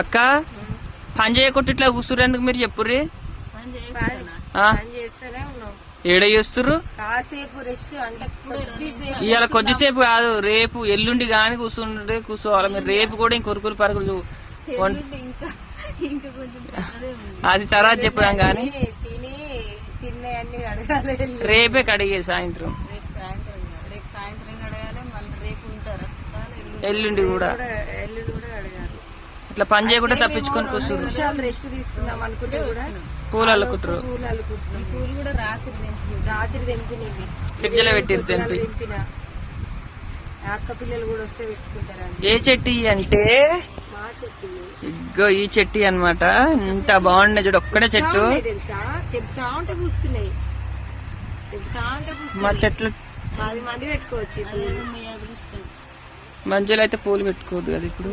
అక్క పని చేయకుండా ఇట్లా కూర్చురు ఎందుకు మీరు చెప్పుర్రి ఏడ చేస్తుర్రు కాసేపు రెస్ట్ అంటే ఇవాళ కొద్దిసేపు కాదు రేపు ఎల్లుండి గాని కూర్చోవాలి మీరు రేపు కూడా ఇంకొరుకురు పరుగులు అది తర్వాత చెప్పుదాం గాని తిన్నాయన్ని అడగాలి రేపే కడిగే సాయంత్రం ఎల్లుండి కూడా అడగాలి ఇట్లా పని చేయకుండా తప్పించుకొని కూర్చురు రెస్ట్ తీసుకుందాం అనుకుంటే కూడా పూలు అల్లుకుంటారు పూలు కూడా రాత్రి తెంపినవి ఫ్రిడ్జ్ లో పెట్టిరు తెంపి తెంపిన అక్క పిల్లలు కూడా వస్తే పెట్టుకుంటారు. ఏ చెట్టు అంటే మా చెట్టు ఇగ్గో ఈ చెట్టు అన్నమాట. ఇంత బాగుండే చూడు ఒక్కడే చెట్టు తెలుసా తెంపుతా ఉంటే పూస్తున్నాయి తెంపుతా ఉంటే మా చెట్లు 10 మంది పెట్టుకోవచ్చు. మంజులు అయితే పూలు పెట్టుకోవద్దు కదా ఇప్పుడు.